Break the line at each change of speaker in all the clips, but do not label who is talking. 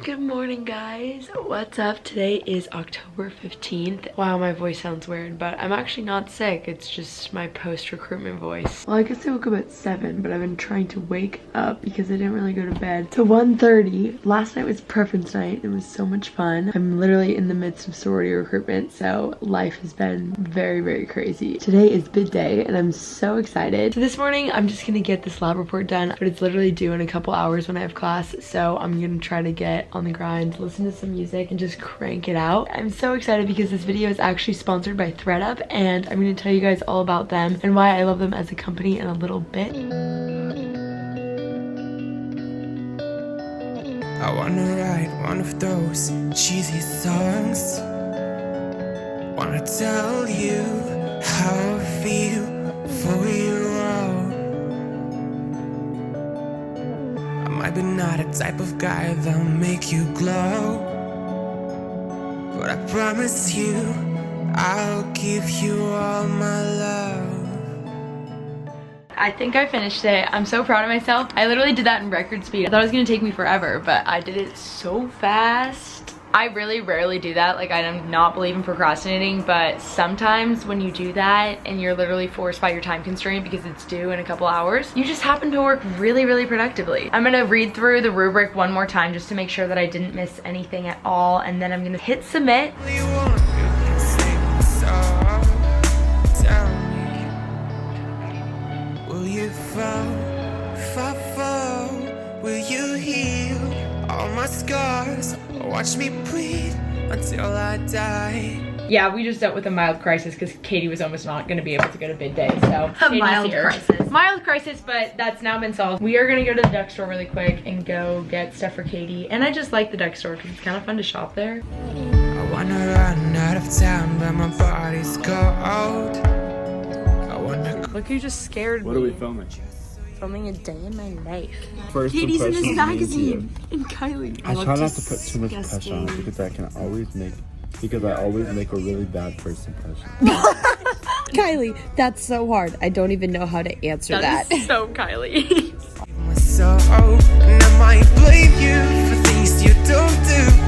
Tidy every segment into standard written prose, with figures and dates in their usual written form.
Good morning, guys. What's up? Today is October 15th. Wow, my voice sounds weird, but I'm actually not sick. It's just my post-recruitment voice. Well, I guess I woke up at 7, but I've been trying to wake up because I didn't really go to bed till 1:30. Last night was preference night. It was so much fun. I'm literally in the midst of sorority recruitment, so life has been very, very crazy. Today is bid day, and I'm so excited. So this morning, I'm just gonna get this lab report done, but it's literally due in a couple hours when I have class, so I'm gonna try to get on the grind, listen to some music, and just crank it out. I'm so excited because this video is actually sponsored by ThredUp, and I'm going to tell you guys all about them and why I love them as a company in a little bit.
I wanna write one of those cheesy songs. Wanna tell you how I feel for you all. I might be not a type of guy that'll make you glow, but I promise you I'll give you all my love.
I think I finished it. I'm so proud of myself. I literally did that in record speed. I thought it was gonna take me forever, but I did it so fast. I really rarely do that. Like, I do not believe in procrastinating, but sometimes when you do that and you're literally forced by your time constraint because it's due in a couple hours, you just happen to work really, really productively. I'm gonna read through the rubric one more time just to make sure that I didn't miss anything at all, and then I'm gonna hit submit.
Will you fall, will you heal all my scars? Watch me bleed until I die.
Yeah, we just dealt with a mild crisis because Katie was almost not going to be able to go to bid day, so
a mild crisis.
Mild crisis, but that's now been solved. We are going to go to the duck store really quick and go get stuff for Katie, and I just like the duck store because it's kind of fun to shop there.
I wanna run out of time, but my body's cold. I wanna...
Look who just scared me.
What are we filming?
Filming a day in my life.
First
Katie's in this
impression of me and
magazine.
you.
And Kylie.
I try not to put too much pressure on it because I always make a really bad first impression.
Kylie, that's so hard. I don't even know how to answer that.
That is so Kylie.
my soul, and I might blame you for things you don't do.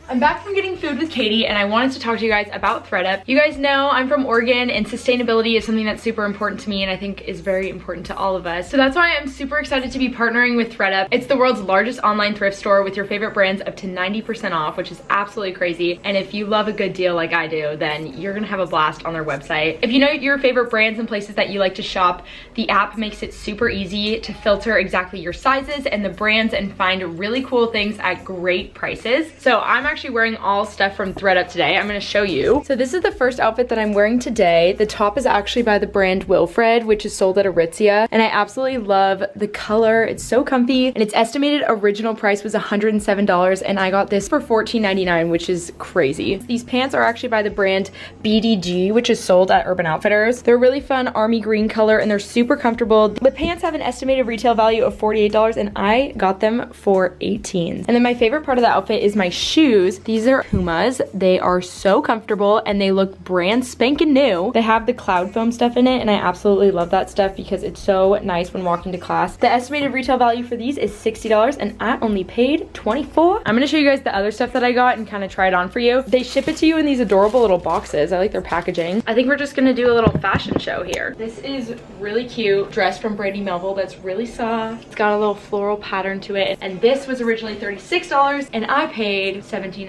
I'm back from getting food with Katie, and I wanted to talk to you guys about ThredUp. You guys know I'm from Oregon, and sustainability is something that's super important to me and I think is very important to all of us. So that's why I'm super excited to be partnering with ThredUp. It's the world's largest online thrift store with your favorite brands up to 90% off, which is absolutely crazy. And if you love a good deal like I do, then you're gonna have a blast on their website. If you know your favorite brands and places that you like to shop, the app makes it super easy to filter exactly your sizes and the brands and find really cool things at great prices. So I'm actually wearing all stuff from ThredUp today. I'm gonna show you. So this is the first outfit that I'm wearing today. The top is actually by the brand Wilfred, which is sold at Aritzia, and I absolutely love the color. It's so comfy, and its estimated original price was $107, and I got this for $14.99, which is crazy. These pants are actually by the brand BDG, which is sold at Urban Outfitters. They're really fun army green color, and they're super comfortable. The pants have an estimated retail value of $48, and I got them for $18. And then my favorite part of the outfit is my shoes. These are Pumas. They are so comfortable and they look brand spanking new. They have the cloud foam stuff in it, and I absolutely love that stuff because it's so nice when walking to class. The estimated retail value for these is $60, and I only paid $24. I'm gonna show you guys the other stuff that I got and kind of try it on for you. They ship it to you in these adorable little boxes. I like their packaging. I think we're just gonna do a little fashion show here. This is really cute dress from Brandy Melville that's really soft. It's got a little floral pattern to it, and this was originally $36 and I paid $17.99.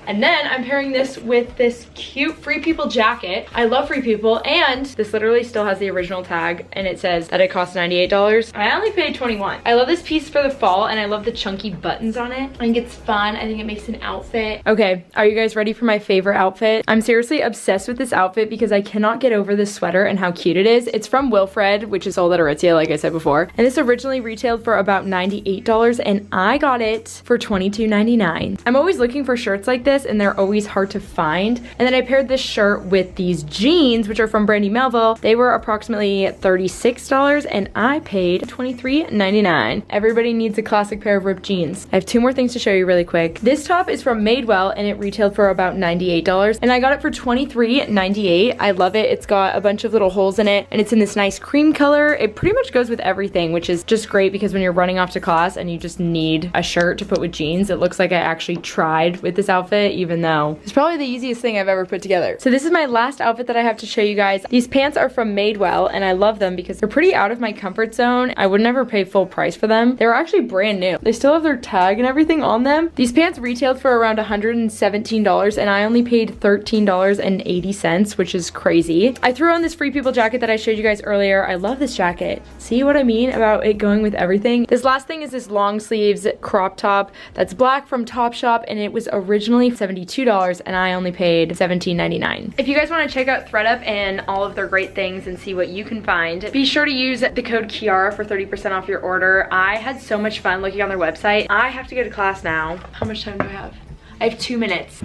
And then I'm pairing this with this cute Free People jacket. I love Free People, and this literally still has the original tag, and it says that it costs $98. I only paid $21. I love this piece for the fall, and I love the chunky buttons on it. I think it's fun. I think it makes an outfit. Okay, are you guys ready for my favorite outfit? I'm seriously obsessed with this outfit because I cannot get over this sweater and how cute it is. It's from Wilfred, which is sold at Aritzia, like I said before. And this originally retailed for about $98, and I got it for $22.99. I'm always looking for shirts like this and they're always hard to find. And then I paired this shirt with these jeans, which are from Brandy Melville. They were approximately $36 and I paid $23.99. Everybody needs a classic pair of ripped jeans. I have two more things to show you really quick. This top is from Madewell and it retailed for about $98 and I got it for $23.98. I love it. It's got a bunch of little holes in it and it's in this nice cream color. It pretty much goes with everything, which is just great because when you're running off to class and you just need a shirt to put with jeans, it looks like I actually tried with this outfit, even though it's probably the easiest thing I've ever put together. So this is my last outfit that I have to show you guys. These pants are from Madewell and I love them because they're pretty out of my comfort zone. I would never pay full price for them. They were actually brand new. They still have their tag and everything on them. These pants retailed for around $117 and I only paid $13.80, which is crazy. I threw on this Free People jacket that I showed you guys earlier. I love this jacket. See what I mean about it going with everything? This last thing is this long sleeves crop top that's black from Topshop and it was originally $72 and I only paid $17.99. If you guys want to check out ThredUp and all of their great things and see what you can find, be sure to use the code Kiara for 30% off your order. I had so much fun looking on their website. I have to go to class now. How much time do I have? I have 2 minutes.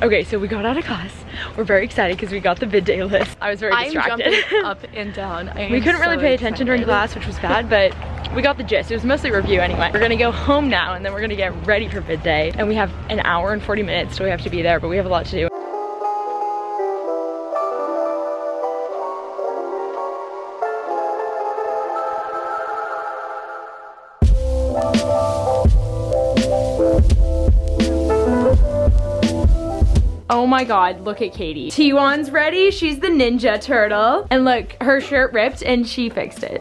Okay, so we got out of class. We're very excited because we got the bid day list. I was very distracted.
I'm jumping up and down.
We couldn't really pay attention during class, which was bad, but we got the gist. It was mostly review anyway. We're gonna go home now and then we're gonna get ready for bid day. And we have an hour and 40 minutes till we have to be there, but we have a lot to do. Oh my god, look at Katie. T1's ready, she's the Ninja Turtle. And look, her shirt ripped and she fixed it.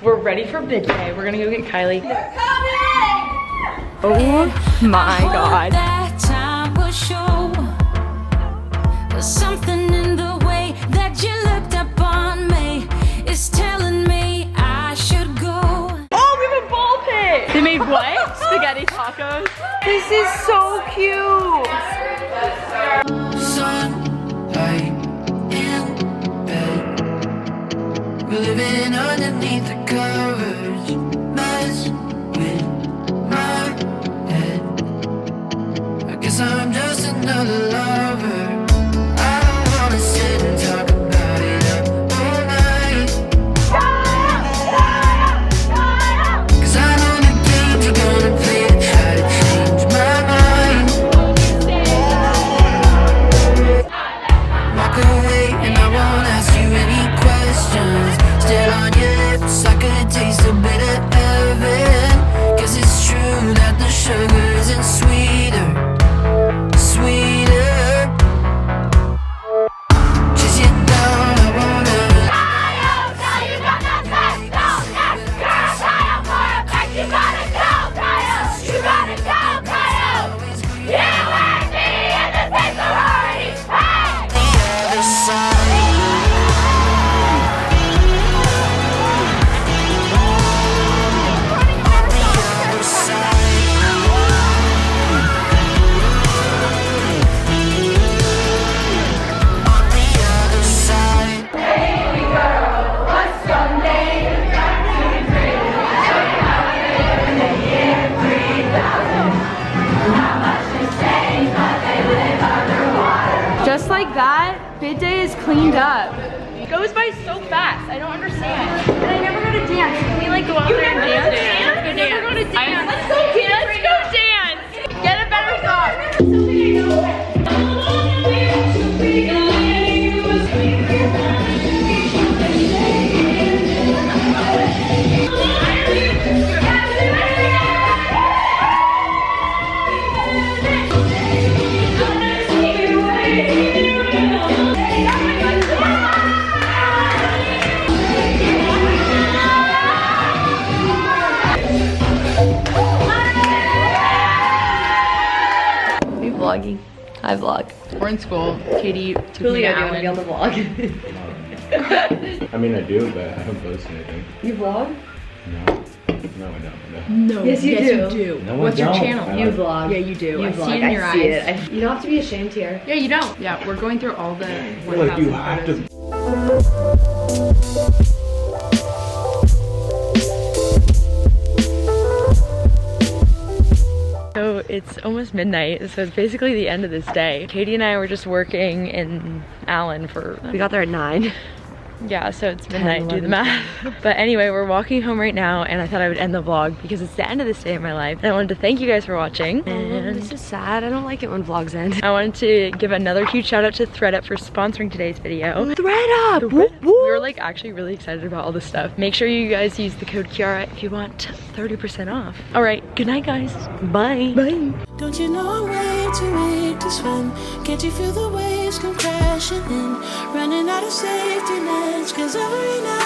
We're ready for bid day. We're gonna go get Kylie. They're coming! Oh my god.
That time will show. There's something in the way that you looked up on me. It's telling me I should go.
They made what? Spaghetti tacos. This is so cute.
Sunlight in bed. We're living underneath the covers. Mess with my head. I guess I'm just another lover. I don't wanna sit and talk about it up all night. 'Cause I know the games you're gonna play to try to change my mind. Walk away and I won't ask you any questions. Still on your lips, I could taste a bit of heaven. 'Cause it's true that the sugar isn't sweeter. Chase you down, I won't ever. You got that fast, no, girl, Kyle, for a fact, you gotta go, Kyle. You gotta go, Kyle. You and me in the same sorority. Hey! The other side.
Just like that, bid day is cleaned up. It goes by so fast. I don't understand. And I never go to dance. Can we like go out there and dance? I never go to dance. Let's go dance. Let's go dance. Get a better song. Vlogging. I vlog. We're in school. Katie took me to Allen.
on the vlog.
I mean, I do, but I don't post anything.
You vlog?
No. No, I don't.
No.
Yes, you do.
No, I
What's your
don't.
channel?
You vlog.
Yeah, you do.
You
I
vlog.
see it in your
I see
eyes.
it. You don't have to be ashamed here.
Yeah, you don't. Yeah, we're going through all the 1,000
Like you have
photos.
to.
So it's almost midnight, so it's basically the end of this day. Katie and I were just working in Allen for...
We got there at 9.
Yeah, so it's midnight, do the math. But anyway, we're walking home right now, and I thought I would end the vlog because it's the end of this day of my life. And I wanted to thank you guys for watching. And
This is sad. I don't like it when vlogs end.
I wanted to give another huge shout out to ThredUp for sponsoring today's video.
ThredUp!
We were like actually really excited about all this stuff. Make sure you guys use the code Kiara if you want 30% off. All right, good night, guys.
Bye.
Bye.
Don't you know I'm way too weak to swim? Can't you feel the waves come crashing in? Running out of safety nets, 'cause every night,